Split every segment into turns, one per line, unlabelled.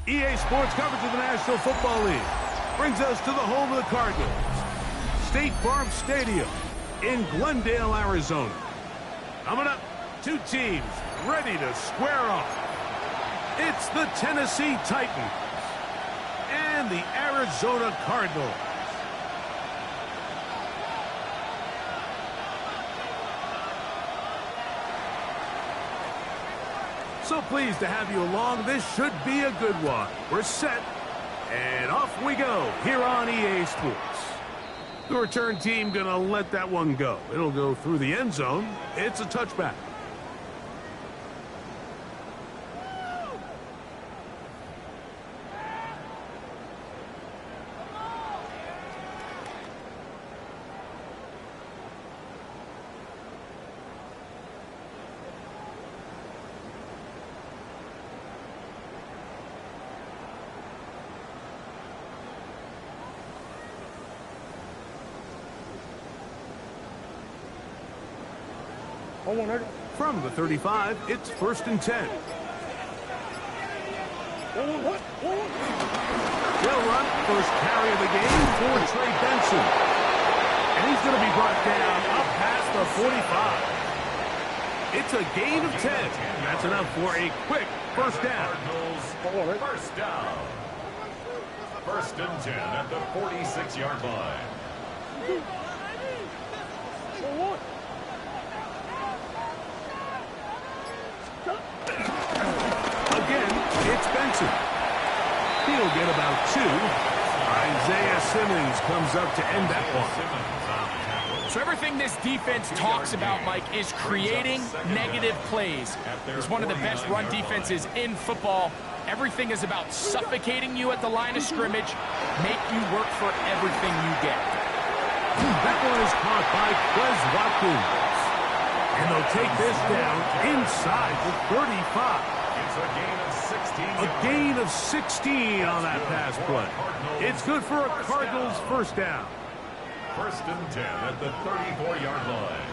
EA Sports coverage of the National Football League brings us to the home of the Cardinals, State Farm Stadium in Glendale, Arizona. Coming up, two teams ready to square off. It's the Tennessee Titans and the Arizona Cardinals. So pleased to have you along. This should be a good one. We're set, and off we go here on EA Sports. The return team gonna let that one go. It'll go through the end zone. It's a touchback. From the 35, it's 1st and 10. They'll run first carry of the game for Trey Benson. And he's going to be brought down up past the 45. It's a gain of 10. That's enough for a quick first down.
First down. 1st and 10 at the 46-yard line.
It's Benson. He'll get about 2. Isaiah Simmons comes up to end that one.
So everything this defense talks about, Mike, is creating negative plays. It's one of the best run defenses in football. Everything is about suffocating you at the line of scrimmage, make you work for everything you get.
That one is caught by Quez Watkins. And they'll take this down inside the 35.
It's a gain of 16.
A gain of 16 on that pass play. It's good for a Cardinals first down.
1st and 10 at the 34-yard line.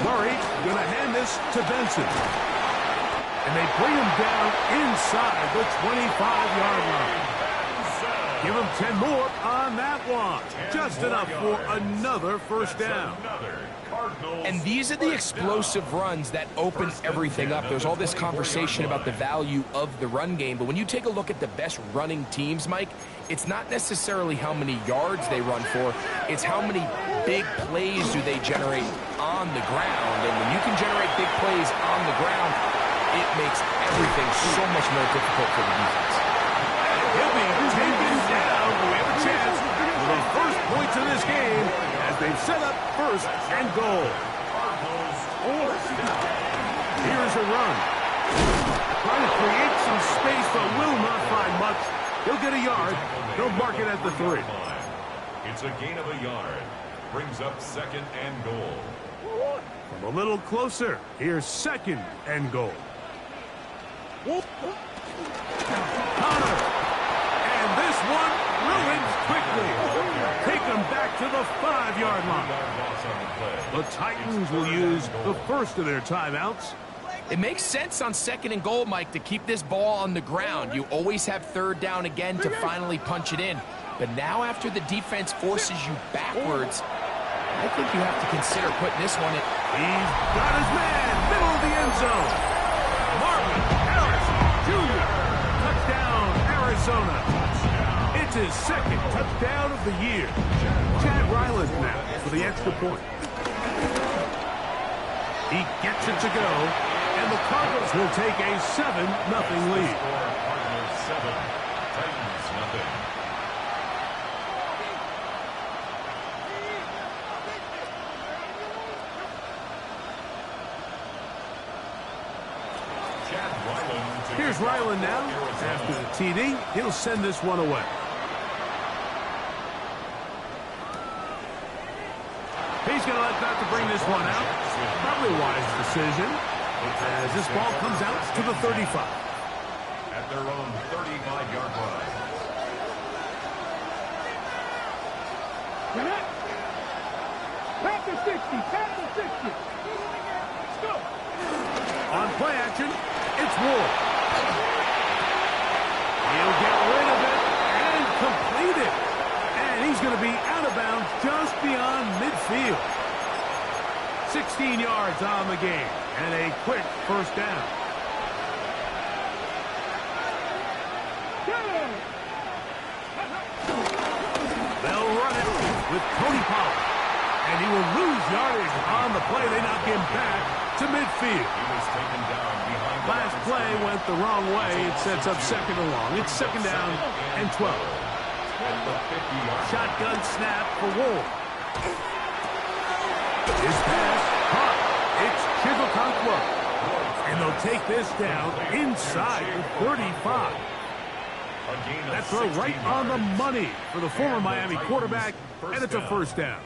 Murray going to hand this to Benson. And they bring him down inside the 25-yard line. Give him 10 more on that one. Just enough for another first down.
And these are the explosive runs that open everything up. There's all this conversation about the value of the run game, but when you take a look at the best running teams, Mike, it's not necessarily how many yards they run for, it's how many big plays do they generate on the ground. And when you can generate big plays on the ground, it makes everything so much more difficult for the defense.
He'll be taken down. We have a chance for the first points of this game as they've set up 1st and goal. Here's a run. Trying to create some space, but will not find much. He'll get a yard. They'll mark it at the 3.
It's a gain of a yard. Brings up 2nd and goal.
From a little closer, here's 2nd and goal. Connor. And this one ruins quickly. Take them back to the 5-yard line. The Titans will use the first of their timeouts.
It makes sense on 2nd and goal, Mike, to keep this ball on the ground. You always have 3rd down again to finally punch it in. But now after the defense forces you backwards, I think you have to consider putting this one in.
He's got his man, middle of the end zone. Marvin Harrison Jr. Touchdown, Arizona. It's his 2nd touchdown of the year. Chad Ryland now for the extra point. He gets it to go, and the Cardinals will take a 7-0 lead.
Cardinals 7, Titans nothing.
Here's Ryland now. After the TD, he'll send this one away. He's going to let that to bring this one out. Probably a wise decision as this ball comes out to the 35.
At their own 35-yard line.
Pass the 60. Pass the 60. Let's go.
On play action, it's Ward. He'll get rid of it and complete it. And he's going to be out of bounds just beyond midfield. 16 yards on the game and a quick first down. They'll run it with Cody Pollard. And he will lose yardage on the play. They knock him back to midfield.
He was taken down behind the
Last play went the wrong way. It sets up second and long. It's second down and 12. Shotgun snap for Ward. His pass caught. It's Chigokonkwo. And they'll take this down inside the 35. That throw right on the money for the former Miami quarterback, and it's a first down.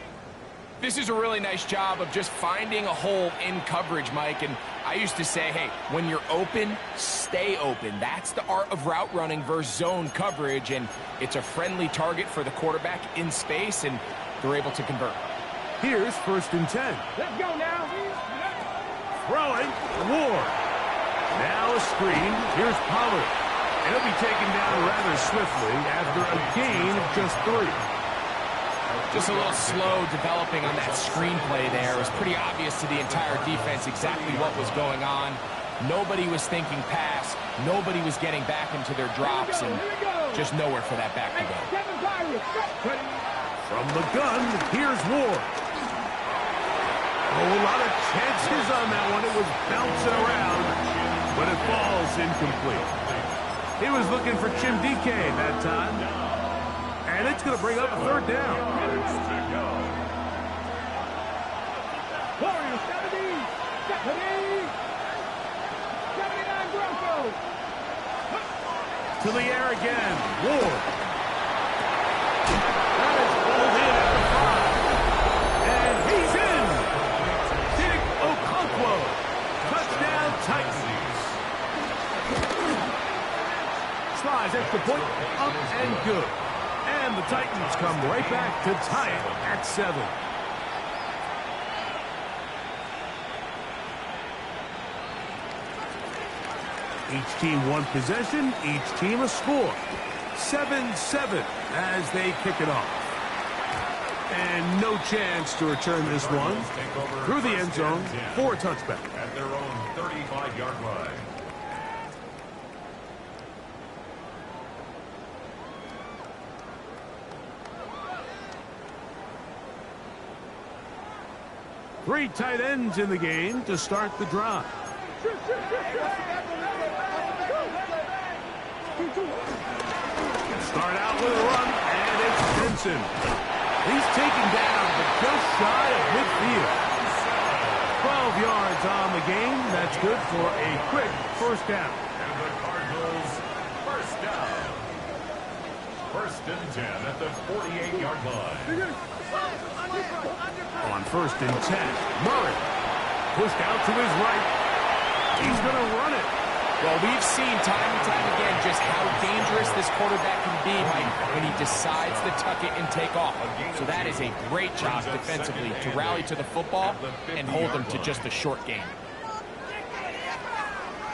This is a really nice job of just finding a hole in coverage, Mike. And I used to say, hey, when you're open, stay open. That's the art of route running versus zone coverage. And it's a friendly target for the quarterback in space, and they're able to convert.
Here's first and 10.
Let's go now.
Throwing, Ward. Now a screen. Here's Pollard. And he'll be taken down rather swiftly after a gain of just 3.
Just a little slow developing on that screenplay there. It was pretty obvious to the entire defense exactly what was going on. Nobody was thinking pass. Nobody was getting back into their drops, and just nowhere for that back to go.
From the gun, here's Ward. Oh, a lot of chances on that one. It was bouncing around, but it falls incomplete. He was looking for Chim DK that time. And it's going to bring up a third down.
Warriors, 70, 79 Broncos.
To the air again. Ward. That is pulled in at the 5. And he's in. Chigokonkwo. Touchdown Titans. Slides extra point. Up and good. And the Titans come right back to tie it at 7. Each team one possession, each team a score. 7-7 as they kick it off. And no chance to return this one through the end zone for a touchback.
At their own 35-yard line.
Three tight ends in the game to start the drive. Start out with a run, and it's Benson. He's taken down, but just shy of midfield. 12 yards on the game. That's good for a quick first down.
And the Cardinals first down. First and 10 at the 48-yard line.
On first and 10, Murray pushed out to his right. He's going to run it.
Well, we've seen time and time again just how dangerous this quarterback can be, Mike, when he decides to tuck it and take off. So that is a great job defensively to rally to the football and hold them to just a short game.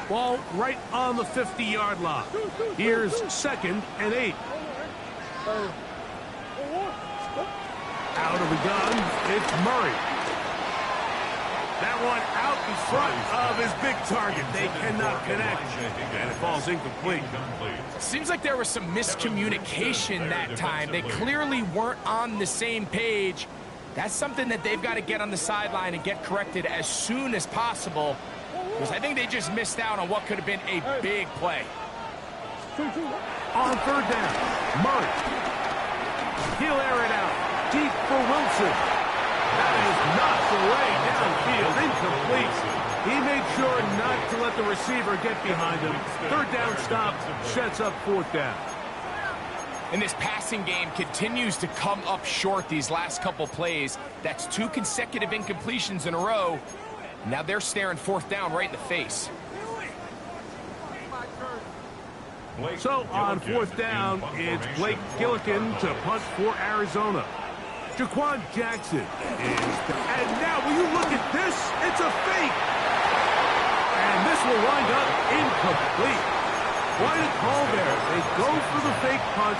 Ball right on the 50-yard line. Here's second and 8. Out of the gun, it's Murray. That one out in front of his big target. They cannot connect, and it falls incomplete.
Seems like there was some miscommunication that time. They clearly weren't on the same page. That's something that they've got to get on the sideline and get corrected as soon as possible, because I think they just missed out on what could have been a big play.
On third down, Murray. He'll air it out. Deep for Wilson. That is knocked away downfield, incomplete. He made sure not to let the receiver get behind him. Third down stop sets up fourth down.
And this passing game continues to come up short these last couple plays. That's 2 consecutive incompletions in a row. Now they're staring fourth down right in the face.
So on fourth down, it's Blake Gillikin to punt for Arizona. Jaquan Jackson is, and now will you look at this? It's a fake. And this will wind up incomplete. Quite a call there. They go for the fake punt,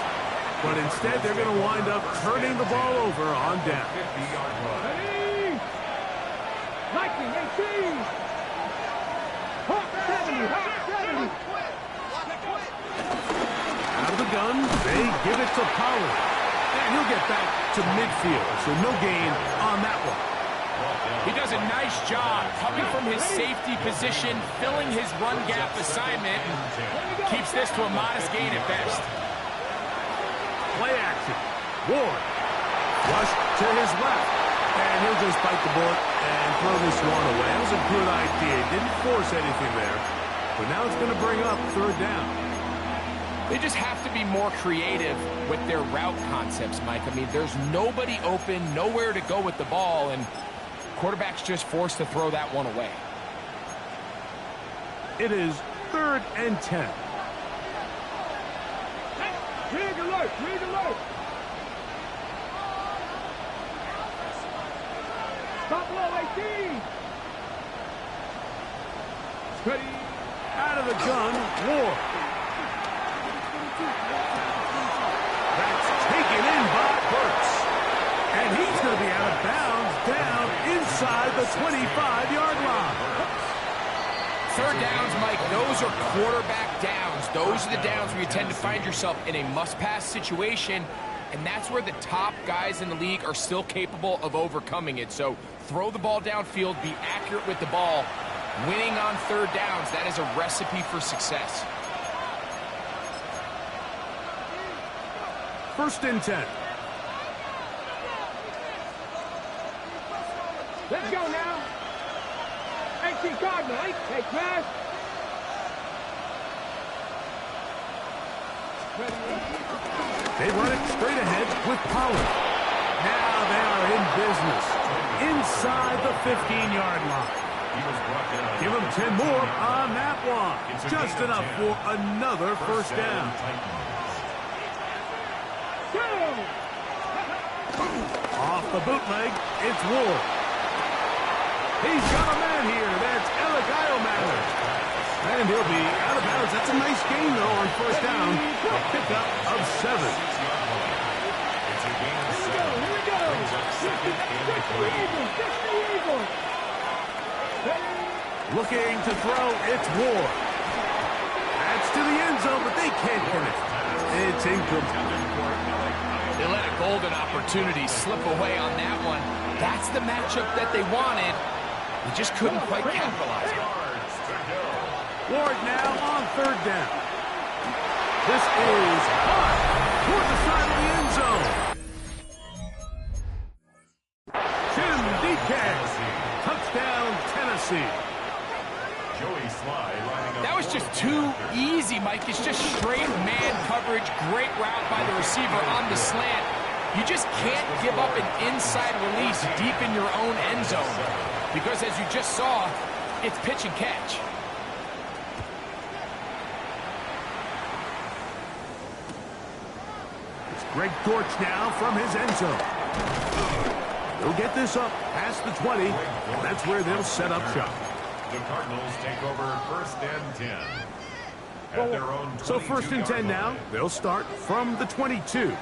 but instead they're going to wind up turning the ball over on down.
50-yard line.
Ready? 19, 18. Hawk 70, Hawk 70.
Out of the gun, they give it to Pollard. And he'll get back to midfield, so no gain on that one.
He does a nice job coming from his safety position, filling his run gap assignment, and keeps this to a modest gain at best.
Play action. Ward. Rush to his left. And he'll just bite the bullet and throw this one away. That was a good idea. Didn't force anything there. But now it's going to bring up third down.
They just have to be more creative with their route concepts, Mike. I mean, there's nobody open, nowhere to go with the ball, and quarterback's just forced to throw that one away.
It is 3rd and 10.
Rig alert, rig alert. Stop low, 18.
Ready. Out of the gun. Ward. That's taken in by Burks. And he's going to be out of bounds down inside the 25-yard line.
Third downs, Mike, those are quarterback downs. Those are the downs where you tend to find yourself in a must-pass situation, and that's where the top guys in the league are still capable of overcoming it. So throw the ball downfield, be accurate with the ball. Winning on third downs, that is a recipe for success.
1st and 10.
Let's go now. 18 Cardinal, 8, take pass.
They run it straight ahead with Pollard. Now they are in business. Inside the 15-yard line. Give them 10 more on that one. Just enough for another first down. Off the bootleg, it's Ward. He's got a man here. That's Eligio. And he'll be out of bounds. That's a nice gain, though, on first down. A pickup of 7.
Here we go.
Looking to throw, it's Ward. That's to the end zone, but they can't connect. It's incomplete.
They let a golden opportunity slip away on that one. That's the matchup that they wanted. They just couldn't quite capitalize on it.
Ward now on third down. This is hot toward the side of the end zone. Tim Decas. Touchdown, Tennessee.
That was just too easy, Mike. It's just straight man coverage. Great route by the receiver on the slant. You just can't give up an inside release deep in your own end zone. Because as you just saw, it's pitch and catch.
It's Greg Dortch now from his end zone. He'll get this up past the 20, and that's where they'll set up shop.
The Cardinals take over 1st and 10. At their own
So 1st and 10 now. They'll start from the 22.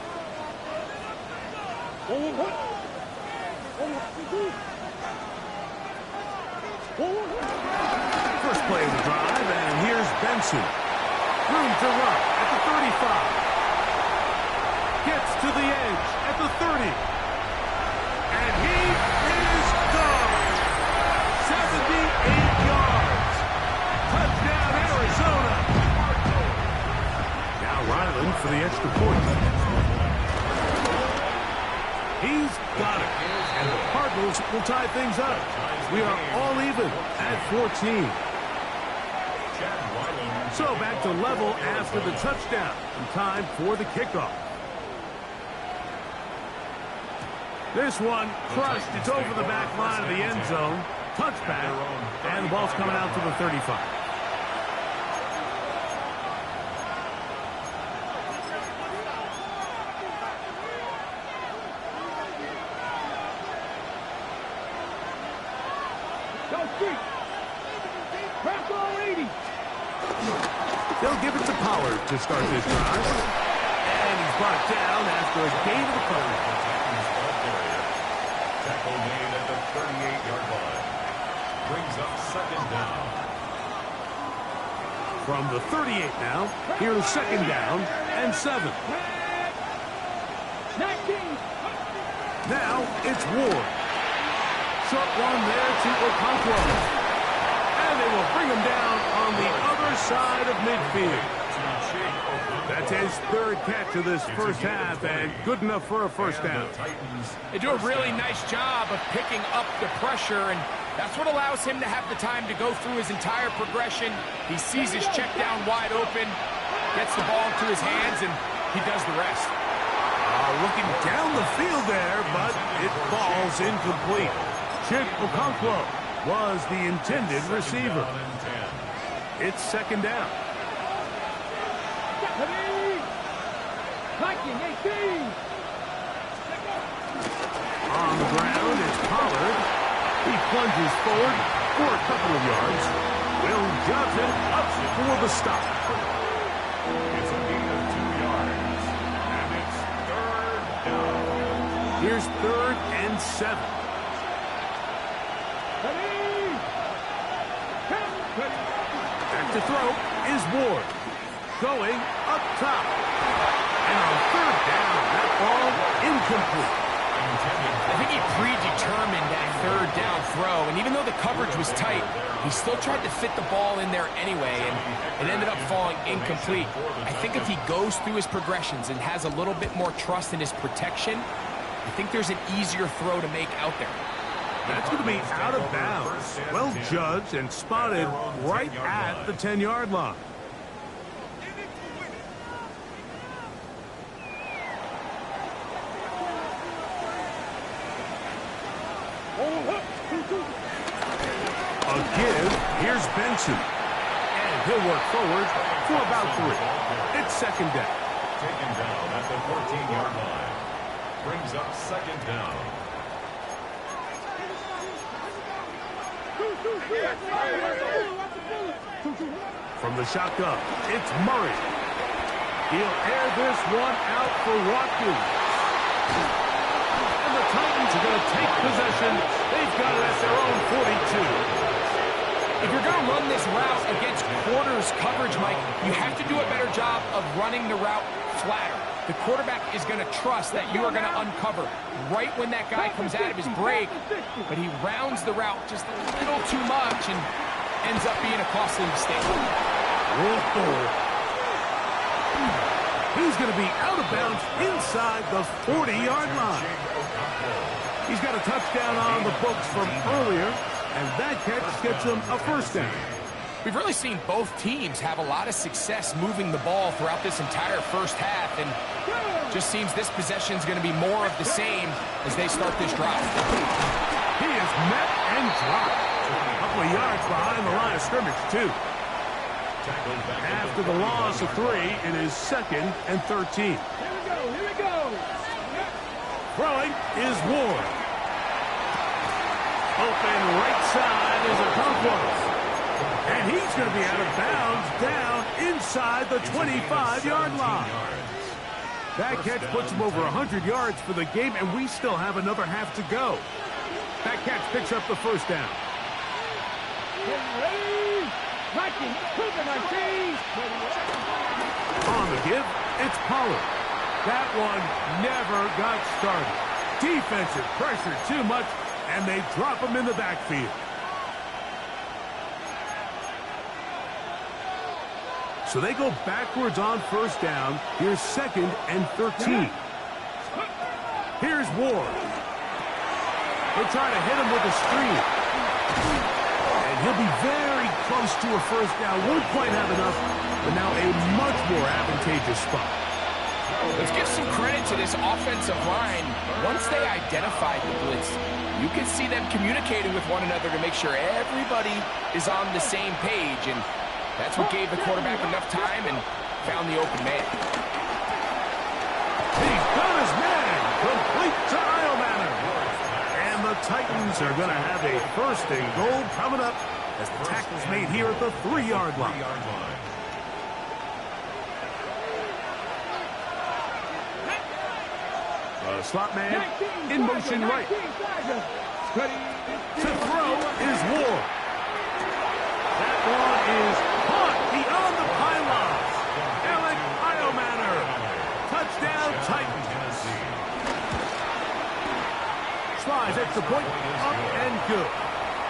First play of the drive, and here's Benson. Room to run at the 35. Gets to the edge at the 30. And he is gone. 78 yards. Touchdown, Arizona. Now Ryland for the extra point. He's got it. And the Cardinals will tie things up. We are all even at 14. So back to level after the touchdown. And time for the kickoff. This one crushed. It's over the back line of the end zone. Touchback. And the ball's coming out to the 35.
Go street. Press on.
They'll give it to Pollard to start this drive. And he's brought down after a gain of the coverage.
Tackle made at the 38-yard line. Brings up second down.
From the 38 now, here's second down and 7. Now it's Ward. Short one there to Okonkwo. And they will bring him down on the other side of midfield. That's his third catch of this first half, and good enough for a first down.
They do a really nice job of picking up the pressure, and that's what allows him to have the time to go through his entire progression. He sees his check down wide open, gets the ball into his hands, and he does the rest.
Looking down the field there, but it falls incomplete. Chip Okonkwo was the intended receiver. It's second down. On the ground, it's Pollard. He plunges forward for a couple of yards. Will Johnson up for the stop.
It's a gain of 2 yards. And it's third down.
Here's third and 7. Back to throw is Ward. Going up top. And on third down, that ball incomplete.
I think he predetermined that third down throw, and even though the coverage was tight, he still tried to fit the ball in there anyway, and it ended up falling incomplete. I think if he goes through his progressions and has a little bit more trust in his protection, I think there's an easier throw to make out there.
That's going to be out of bounds. Well judged and spotted right at the 10-yard line. A give. Here's Benson. And he'll work forward for about 3. It's second down.
Taken down at the 14-yard line. Brings up second down.
From the shotgun, it's Murray. He'll air this one out for Watkins. And the Titans are going to take possession. They've got it at their own 42.
If you're going to run this route against quarters coverage, Mike, you have to do a better job of running the route flatter. The quarterback is going to trust that you are going to uncover right when that guy comes out of his break, but he rounds the route just a little too much and ends up being a costly mistake.
Roll forward. He's going to be out of bounds inside the 40-yard line. He's got a touchdown on the books from earlier, and that catch gets him a first down.
We've really seen both teams have a lot of success moving the ball throughout this entire first half, and just seems this possession is going to be more of the same as they start this drive.
He is met and dropped. A couple of yards behind the line of scrimmage, too. After the loss of 3, it is second and 13.
Here we go.
Throwing is Ward. Open right side is Okonkwo. And he's going to be out of bounds down inside the 25-yard line. That catch puts him over 100 yards for the game, and we still have another half to go. That catch picks up the first down. On the give, it's Pollard. That one never got started. Defensive pressure too much, and they drop him in the backfield. So they go backwards on first down. Here's second and 13. Here's Ward. They'll try to hit him with a screen. And he'll be very close to a first down. Won't quite have enough, but now a much more advantageous spot.
Let's give some credit to this offensive line. Once they identified the blitz, you can see them communicating with one another to make sure everybody is on the same page, and that's what gave the quarterback enough time and found the open man.
He's got his man, complete to Iomanner. And the Titans are going to have a first and goal coming up as the tackle's made here at the 3-yard line. The slot man in motion right. To throw is Ward. That one is caught beyond the pylon. Alec Iomanner. Touchdown Titans. Slides extra point up and good.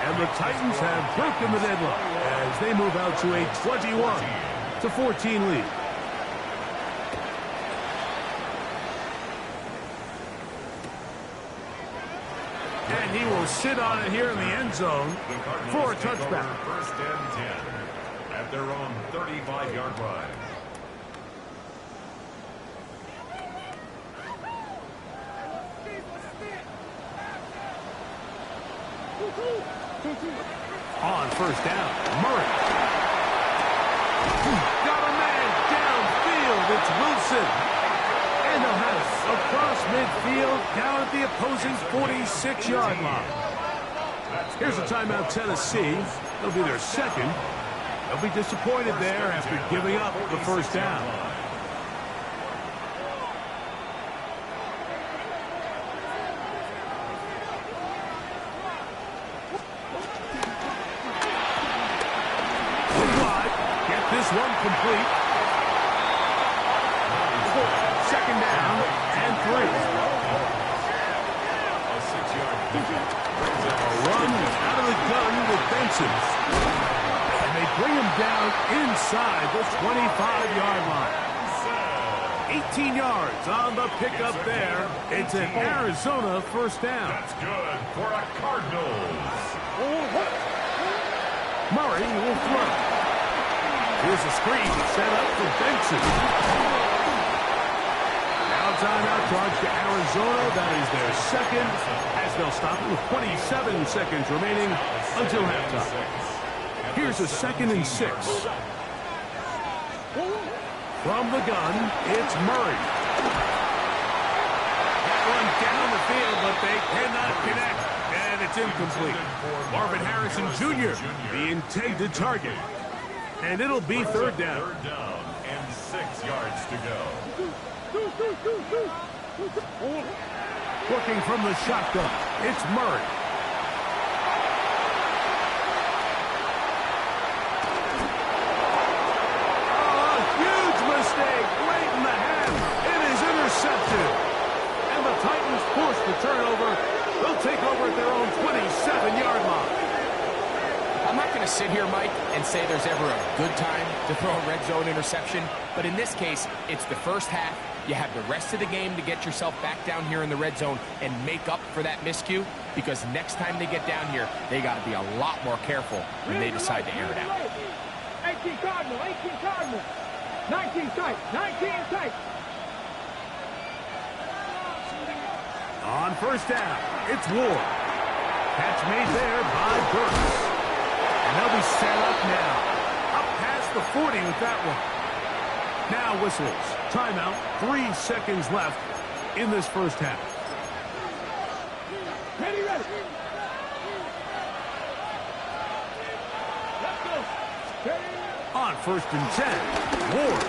And the Titans have broken the deadlock as they move out to a 21-14 lead. And he will sit on it here in the end zone for a touchback.
First and 10 at their own 35-yard line.
On first down, Murray. Got a man downfield. It's Wilson. And they'll have it across midfield down at the opposing 46-yard line. Here's a timeout, Tennessee. It'll be their second. They'll be disappointed there after giving up the first down. This one complete. Second down and 3. A run out of the gun with Benson. And they bring him down inside the 25-yard line. 18 yards on the pickup there. It's an Arizona first down.
That's good for a Cardinals.
Murray will throw. Here's a screen set up for Benson. Now timeout charge to Arizona. That is their second, as they'll stop it with 27 seconds remaining until halftime. Here's a 2nd and 6. From the gun, it's Murray. That one down the field, but they cannot connect. And it's incomplete. Marvin Harrison Jr., the intended target. And it'll be third down.
Third down and 6 yards to go.
Working from the shotgun, it's Murray. Oh, a huge mistake late in the half. It is intercepted. And the Titans force the turnover. They'll take over at their own 27-yard line.
I'm not going to sit here, Mike, and say there's ever a good time to throw a red zone interception, but in this case, it's the first half. You have the rest of the game to get yourself back down here in the red zone and make up for that miscue, because next time they get down here, they got to be a lot more careful when they decide to air it out.
18 Cardinal, 18 Cardinal. 19 tight, 19 tight.
On first down, it's Ward. Catch made there by Burks. And they'll be set up now. Up past the 40 with that one. Now whistles. Timeout. 3 seconds left in this first half.
Ready, ready. Let's go.
On first and 10, Ward.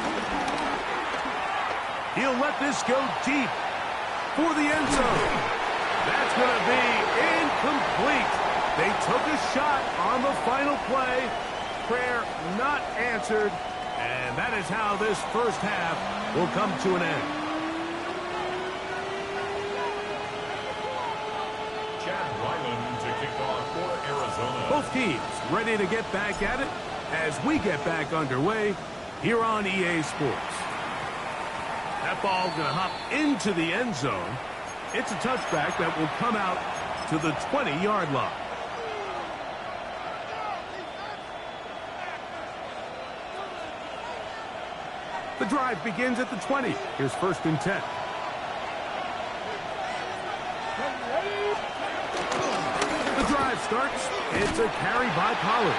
He'll let this go deep for the end zone. That's going to be incomplete. They took a shot on the final play. Prayer not answered. And that is how this first half will come to an end.
Chad Ryland to kick off for Arizona.
Both teams ready to get back at it as we get back underway here on EA Sports. That ball's going to hop into the end zone. It's a touchback that will come out to the 20-yard line. The drive begins at the 20. Here's first and 10. The drive starts. It's a carry by Pollard.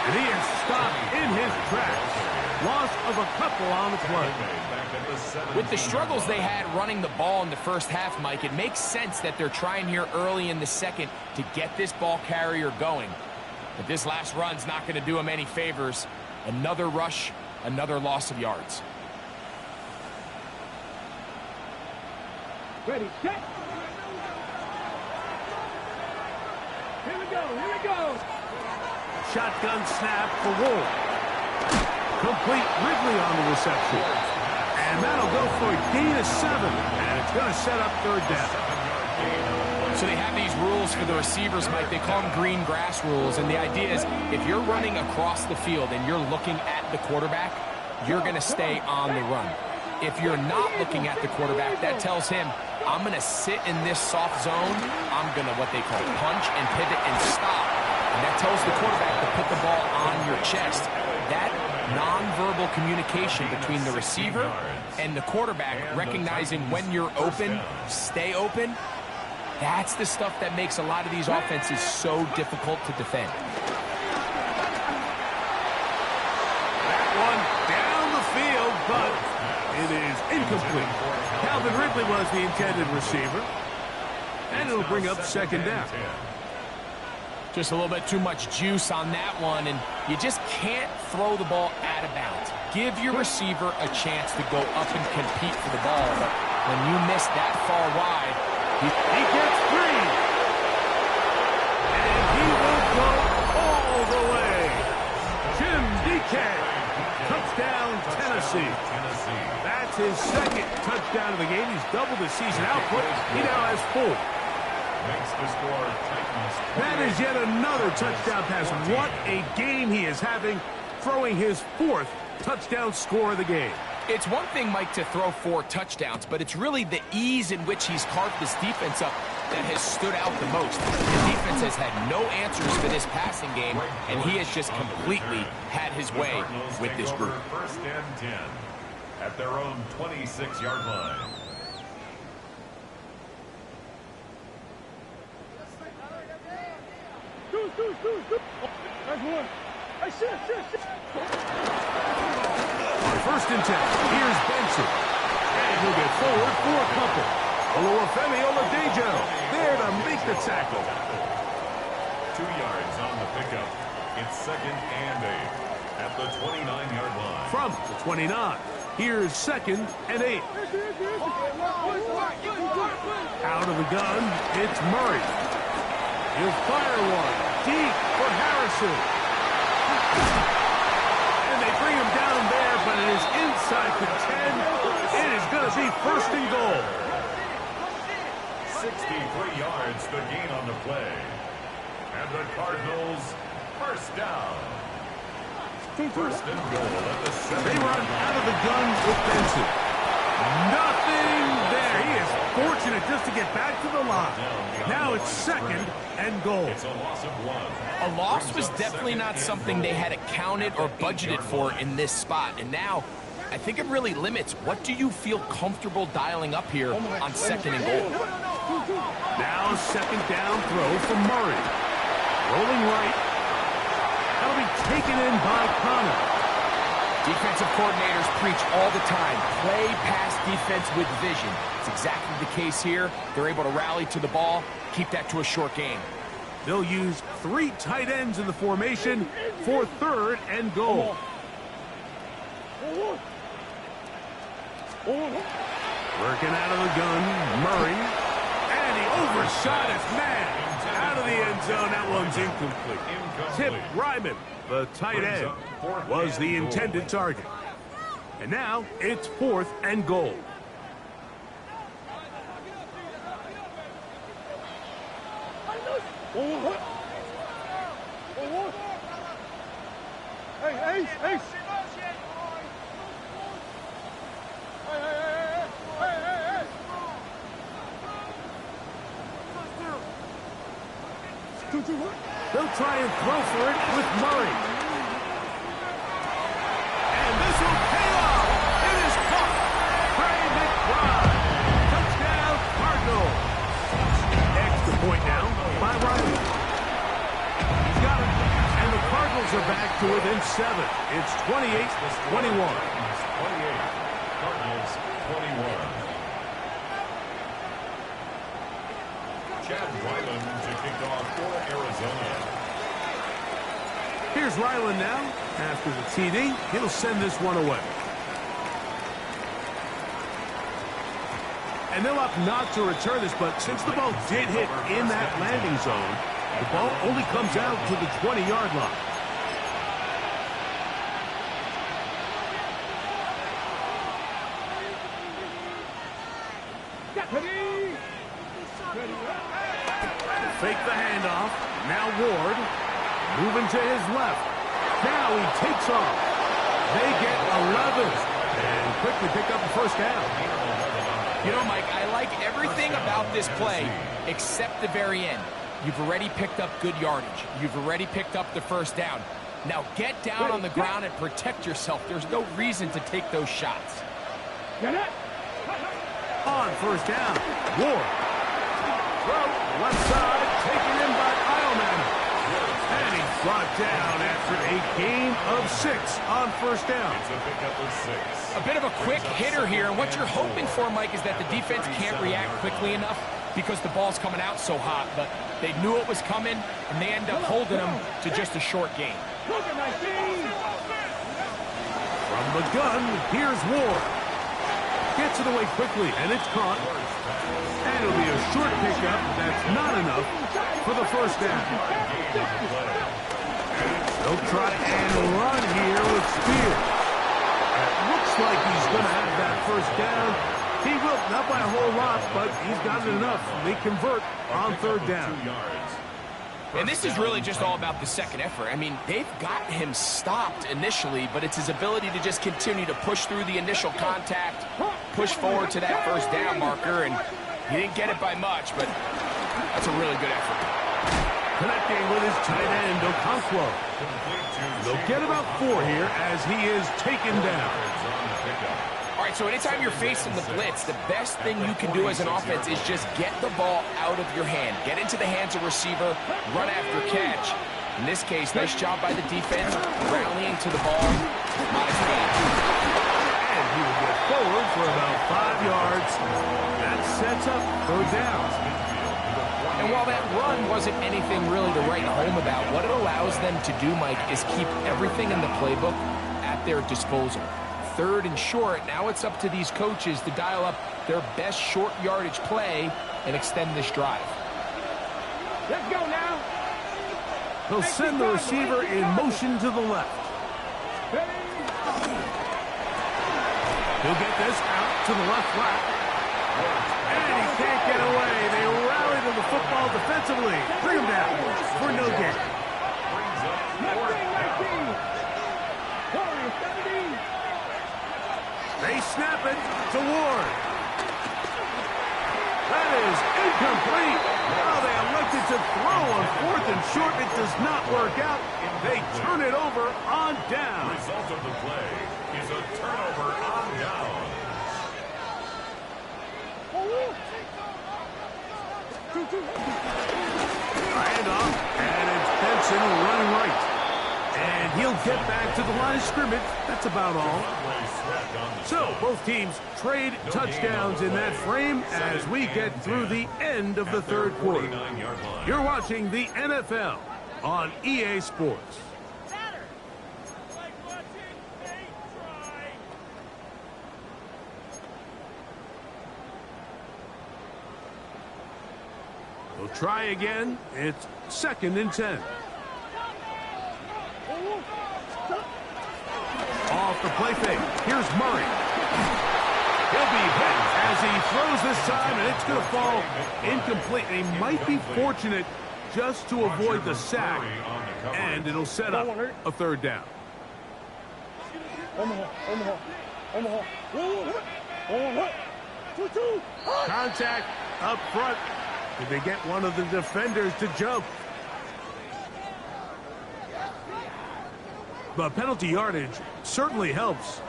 And he is stopped in his tracks. Loss of a couple on the play.
With the struggles they had running the ball in the first half, Mike, it makes sense that they're trying here early in the second to get this ball carrier going. But this last run's not going to do him any favors. Another rush, another loss of yards.
Ready, set. Here we go, here we go.
Shotgun snap for Wolf. Complete Ridley on the reception. And that'll go for a gain of 7. And it's going to set up third down.
So they have these rules for the receivers, Mike. They call them green grass rules. And the idea is if you're running across the field and you're looking at the quarterback, you're going to stay on the run. If you're not looking at the quarterback, that tells him, I'm going to sit in this soft zone. I'm going to what they call punch and pivot and stop. And that tells the quarterback to put the ball on your chest. That nonverbal communication between the receiver and the quarterback, recognizing when you're open, stay open, that's the stuff that makes a lot of these offenses so difficult to defend.
That one down the field, but it is incomplete. Calvin Ridley was the intended receiver. And it'll bring up second down.
Just a little bit too much juice on that one, and you just can't throw the ball out of bounds. Give your receiver a chance to go up and compete for the ball. But when you miss that far wide, he
gets 3. And he will go all the way. Jim DK. Touchdown, Tennessee. That's his second touchdown of the game. He's doubled his season output. He now has 4. That is yet another touchdown pass. What a game he is having, throwing his 4th touchdown score of the game.
It's one thing, Mike, to throw 4 touchdowns, but it's really the ease in which he's carved this defense up that has stood out the most. The defense has had no answers for this passing game, and he has just completely had his way with this group.
First and 10 at their own 26-yard line.
There's one. Hey, sit.
On first and 10, here's Benson. And he'll get forward for a couple. Oluwafemi Oladejo there to make the tackle.
2 yards on the pickup. It's second and 8 at the 29-yard line.
From the 29, here's second and 8. Out of the gun, it's Murray. He'll fire one deep for Harrison. And they bring him down there, but it is inside the 10. It is going to be first and goal.
63 yards to gain on the play. And the Cardinals first down. First and goal at the 7.
They run out of the gun with Benson. Nothing there. He is fortunate just to get back to the line. Now it's second and goal.
It's a loss of 1.
A loss was definitely not something they had accounted or budgeted for in this spot. And now, I think it really limits. What do you feel comfortable dialing up here on second and goal?
Now second down throw for Murray. Rolling right. That'll be taken in by Connor.
Defensive coordinators preach all the time, play pass defense with vision. It's exactly the case here. They're able to rally to the ball, keep that to a short game.
They'll use 3 tight ends in the formation for third and goal. Working out of the gun, Murray. And he overshot his man. Out of the end zone, that one's incomplete. Tip Ryman, the tight end, was the intended target. And now it's fourth and goal.
Hey, Ace!
They'll try and throw for it with Murray. And this will pay off. It is caught. Trey McBride. Touchdown, Cardinals. Extra point now by Riley. He's got it. And the Cardinals are back to within 7. It's 28-21.
28. Cardinals 21. Chad Ryland to kick off for Arizona.
Here's Ryland now. After the TD, he'll send this one away. And they'll opt not to return this, but since the ball did hit in that landing zone, the ball only comes out to the 20-yard line. Fake the handoff. Now Ward. Moving to his left. Now he takes off. They get 11. And quickly pick up the first down.
You know, Mike, I like everything about this play except the very end. You've already picked up good yardage. You've already picked up the first down. Now get down on the ground and protect yourself. There's no reason to take those shots.
On first down, Ward. Throw, left side, taken in by Eilman. And he's brought down after a gain of 6 on first down.
It's a pickup of 6.
A bit of a quick hitter here, and what you're hoping for, Mike, is that the defense can't react quickly enough because the ball's coming out so hot, but they knew it was coming, and they end up holding them to just a short gain.
From the gun, here's Ward. Gets it away quickly, and it's caught. And it'll be a short pickup. That's not enough for the first down. They'll try and run here with Spear. It looks like he's going to have that first down. He will, not by a whole lot, but he's got it enough. They convert on third down.
And this is really just all about the second effort. I mean, they've got him stopped initially, but it's his ability to just continue to push through the initial contact, push forward to that first down marker, and he didn't get it by much, but that's a really good effort.
Connecting with his tight end, Okonkwo. They'll get about 4 here as he is taken down.
All right, so anytime you're facing the blitz, the best thing you can do as an offense is just get the ball out of your hand. Get into the hands of receiver, run after catch. In this case, nice job by the defense, rallying to the ball. Modest gain.
And he will get forward for about 5 yards. That sets up third down.
And while that run wasn't anything really to write home about, what it allows them to do, Mike, is keep everything in the playbook at their disposal. Third and short, now it's up to these coaches to dial up their best short yardage play and extend this drive.
Let's go now.
They'll send the receiver in motion to the left. He'll get this out to the left flat. And he can't get away. They rally to the football defensively. Bring him down for no gain. They snap it to Ward. That is incomplete. Oh, they elected to throw on 4th and short. It does not work out. They turn it over on down.
The result of the play is a turnover on down.
Handoff, and it's Benson running right. And he'll get back to the line of scrimmage. That's about all. So, both teams trade touchdowns in that frame as we get through the end of the third quarter. You're watching the NFL on EA Sports. We'll try again. It's 2nd and 10. Off the play fake. Here's Murray. He'll be hit as he throws this time, and it's going to fall incomplete. He might be fortunate just to avoid the sack, and it'll set up a third down. Contact up front. Did they get one of the defenders to jump? But penalty yardage certainly helps.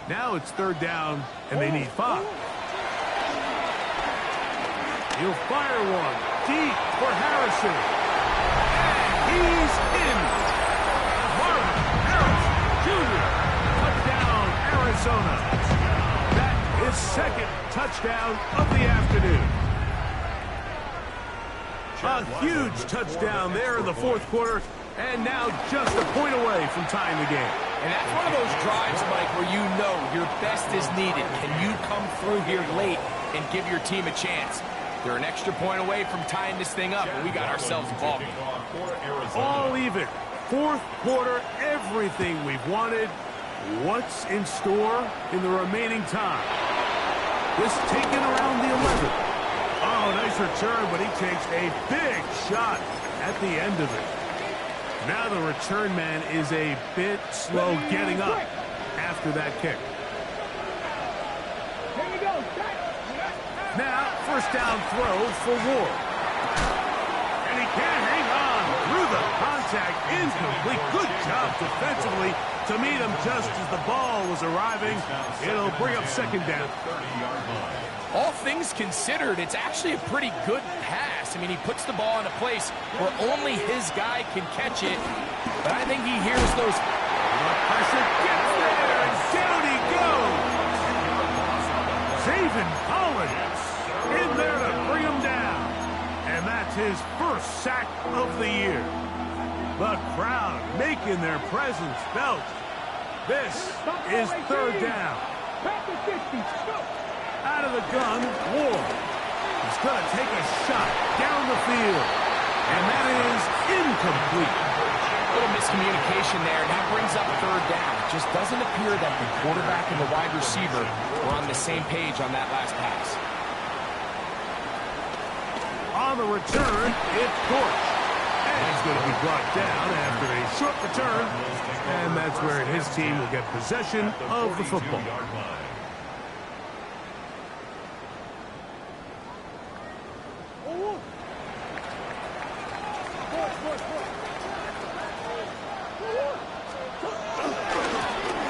Now it's third down, and they need 5. He'll fire one deep for Harrison. And he's in. Marvin Harris Jr. Touchdown, Arizona. That is 2nd touchdown of the afternoon. A huge touchdown there in the 4th quarter. And now just a point away from tying the game.
And that's one of those drives, Mike, where you know your best is needed. Can you come through here late and give your team a chance? They're an extra point away from tying this thing up, and we got ourselves a ball game.
All even. Fourth quarter, everything we've wanted. What's in store in the remaining time? This taken around the 11. Oh, nice return, but he takes a big shot at the end of it. Now the return man is a bit slow getting up after that kick.
Here we go.
Now, first down throw for Ward. And he can't hang on through the contact. Incomplete. Good job defensively to meet him just as the ball was arriving. It'll bring up second down.
All things considered, it's actually a pretty good pass. I mean, he puts the ball in a place where only his guy can catch it. But I think he hears those.
The pressure gets there, and down he goes. Zayvon Collins in there to bring him down. And that's his first sack of the year. The crowd making their presence felt. This is third down. Out of the gun, Ward. He's going to take a shot down the field. And that is incomplete.
A little miscommunication there. That brings up third down. It just doesn't appear that the quarterback and the wide receiver were on the same page on that last pass.
On the return, it's Dortch. And he's going to be brought down after a short return. And that's where his team will get possession of the football.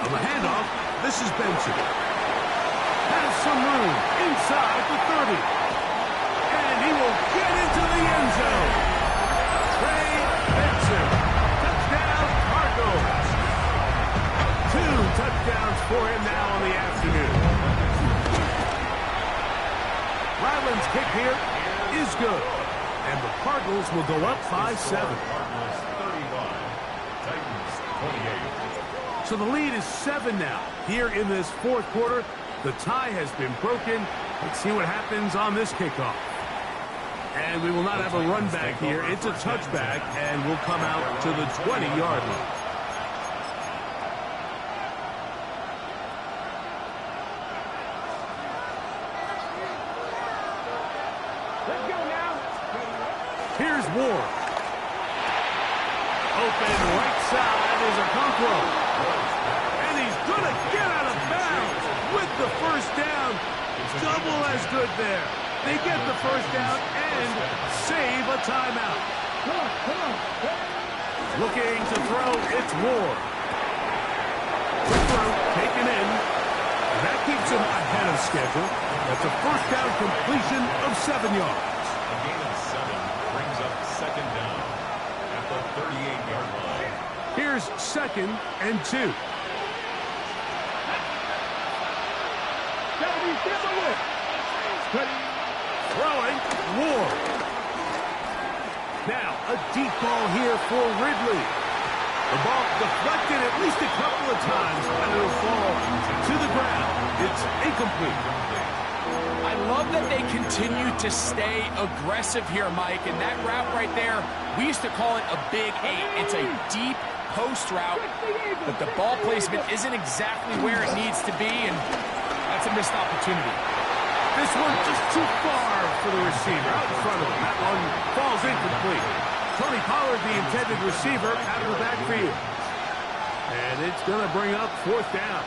On the handoff, this is Benson. Has some room inside the 30. And he will get into the end zone. Trey Benson. Touchdown, Cardinals. 2 touchdowns for him now on the afternoon. Ryland's kick here is good. And the Cardinals will go up 5-7. So the lead is 7 now. Here in this fourth quarter, the tie has been broken. Let's see what happens on this kickoff. And we will not have a run back here. It's a touchback, and we'll come out to the 20-yard line.
Let's go now.
Here's Ward. Open right side is Okonkwo. And he's going to get out of bounds with the first down. Double as good there. They get the first down and save a timeout.
Come on.
Looking to throw, it's Ward. The throw taken in. And that keeps him ahead of schedule. That's a first down completion of 7 yards.
A gain of 7 brings up second down at the 38-yard line.
Here's 2nd and 2. Throwing, Ward. Now, a deep ball here for Ridley. The ball deflected at least a couple of times, and it'll fall to the ground. It's incomplete.
I love that they continue to stay aggressive here, Mike. And that route right there, we used to call it a big 8. It's a deep post route, but the ball placement isn't exactly where it needs to be, and that's a missed opportunity.
This one just too far for the receiver out in front of him. That one falls incomplete. Tony Pollard, the intended receiver, out of the backfield. And it's going to bring up fourth down.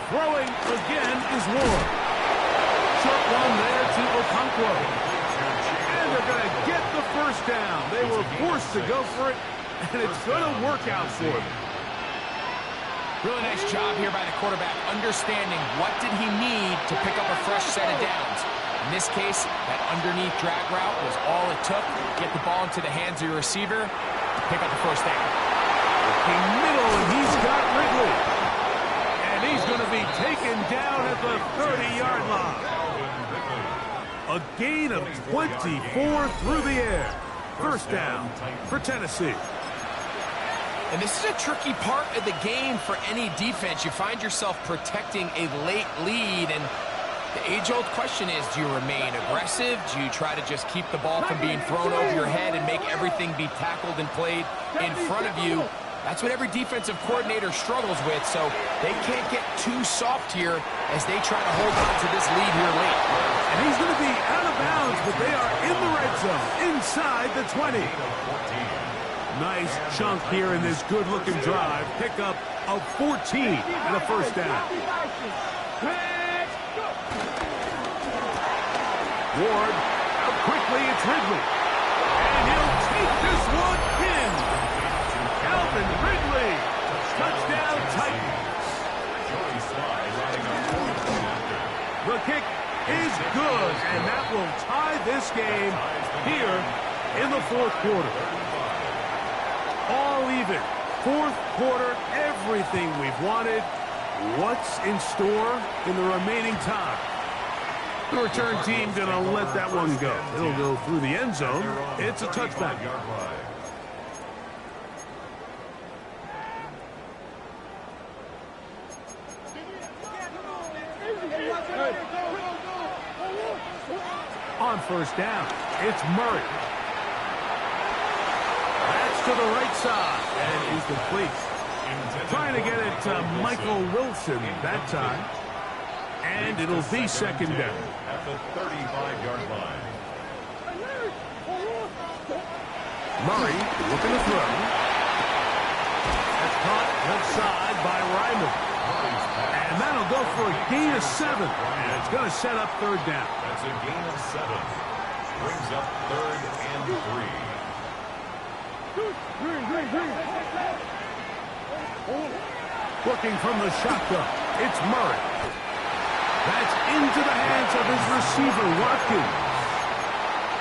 Throwing again is Ward. Short one there to Okonkwo. And they're going to get the first down. They were forced to go for it, and it's going to work out for them.
Really nice job here by the quarterback, understanding what did he need to pick up a fresh set of downs. In this case, that underneath drag route was all it took to get the ball into the hands of your receiver to pick up the first down.
In middle, and he's got Ridley. And he's going to be taken down at the 30-yard line. A gain of 24 through the air. First down for Tennessee.
And this is a tricky part of the game for any defense. You find yourself protecting a late lead, and the age-old question is, do you remain aggressive? Do you try to just keep the ball from being thrown over your head and make everything be tackled and played in front of you? That's what every defensive coordinator struggles with, so they can't get too soft here as they try to hold on to this lead here late.
And he's going to be out of bounds, but they are in the red zone, inside the 20. Nice chunk here in this good-looking drive. Pickup of 14 and a first down. Ward, out quickly, it's Ridley. And he'll take this one in. Calvin Ridley, touchdown Titans. The kick is good, and that will tie this game here in the fourth quarter. All even. Fourth quarter, everything we've wanted. What's in store in the remaining time? The return team going to let that one go. It'll go through the end zone. It's a touchback. On first down, it's Murray. That's to the right side, and he's complete. Trying to get it to Michael Wilson that time. And it'll be second down.
At the 35-yard line.
Murray looking to throw. That's caught left side by Ryman. And that'll go for a gain of 7. And it's going to set up third down.
That's a gain of 7. Brings up third and 3.
Looking from the shotgun, it's Murray. That's into the hands of his receiver, Watkins.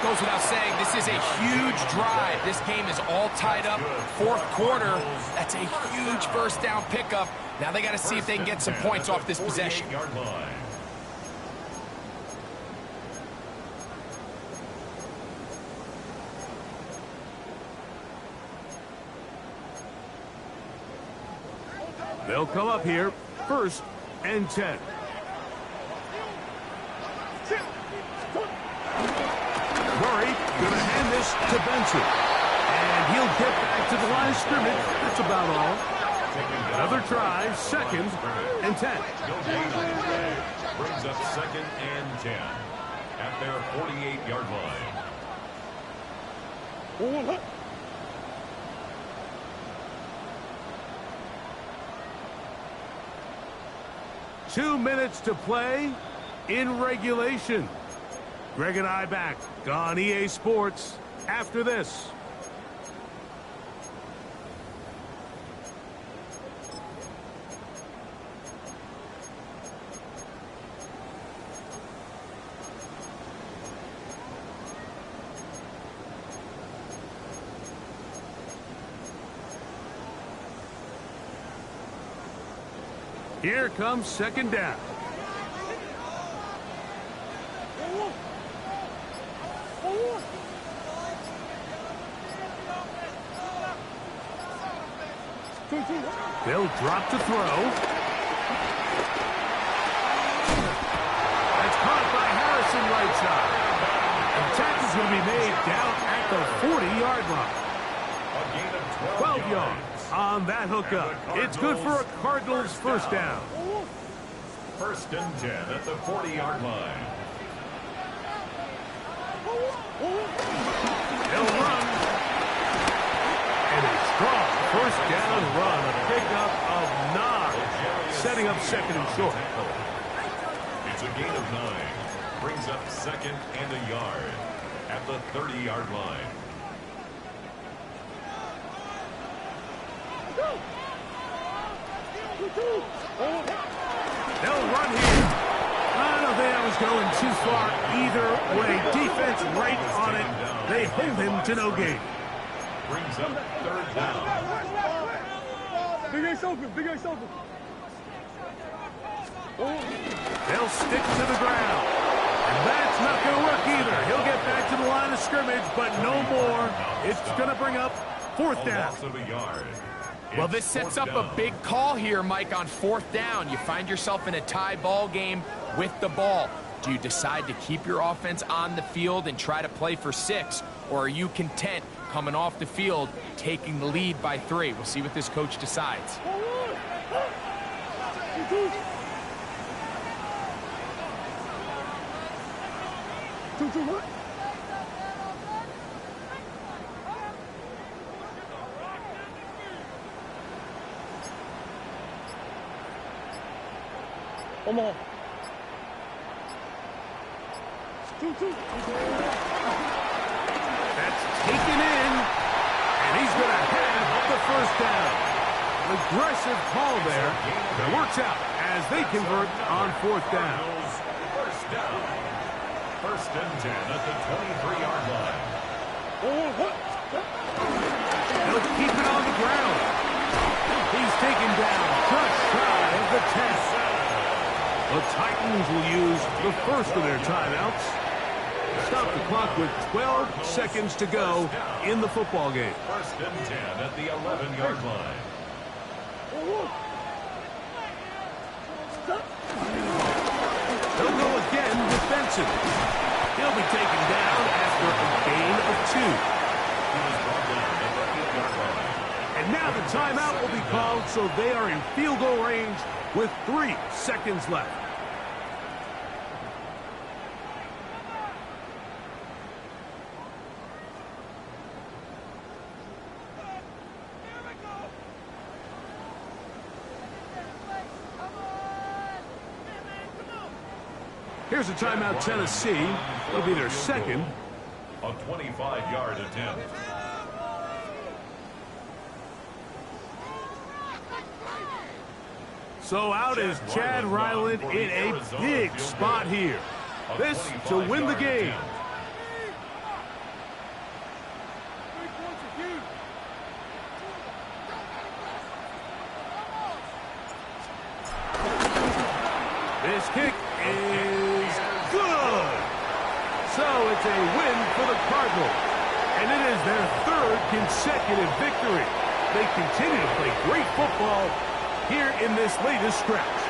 Goes without saying, this is a huge drive. This game is all tied up. Fourth quarter, that's a huge first down pickup. Now they got to see if they can get some points off this possession.
They'll come up here, first and 10. Murray going to hand this to Benson. And he'll get back to the line of scrimmage. That's about all. Another try, second and 10.
Brings up second and 10 at their 48-yard line.
2 minutes to play in regulation. Greg and I back on EA Sports after this. Here comes second down. They'll drop to throw. That's caught by Harrison right side. And the tackle's going to be made down at the 40-yard line. 12 yards on that hookup. It's good for a Cardinals first down.
First and 10 at the 40-yard line.
They'll run. And a strong first down run. A pickup of 9. Setting up second and short.
It's a gain of 9. Brings up second and a yard at the 30-yard line.
They'll run here. I don't think I was going too far either way. Defense right on it. They hold him to no gain.
Brings up third down.
Big Ace open, Big Ace open.
They'll stick to the ground. That's not going to work either. He'll get back to the line of scrimmage, but no more. It's going to bring up fourth down.
Loss of a yard.
Well, this sets up a big call here, Mike, on fourth down. You find yourself in a tie ball game with the ball. Do you decide to keep your offense on the field and try to play for 6, or are you content coming off the field, taking the lead by 3? We'll see what this coach decides.
Come on.
That's taken in, and he's going to have the first down. Aggressive call there. It works out as they convert on fourth down.
First down. First and 10 at the 23-yard line.
They'll keep it on the ground. He's taken down just shy of the 10. The Titans will use the first of their timeouts. Stop the clock with 12 seconds to go in the football game.
First and 10 at the 11-yard line.
They'll go again defensive. He'll be taken down after a gain of 2.
He was brought down at the 8-yard line.
And now the timeout will be called, so they are in field goal range with 3 seconds left. Here's a timeout, Tennessee. It'll be their second.
A 25-yard attempt.
So out is Chad Ryland in a big spot here. This to win the game. This kick is good. So it's a win for the Cardinals. And it is their 3rd consecutive victory. They continue to play great football here in this latest stretch.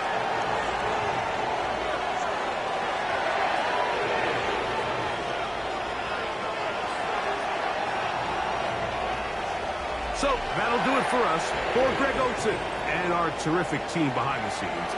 So that'll do it for us. For Greg Olson and our terrific team behind the scenes,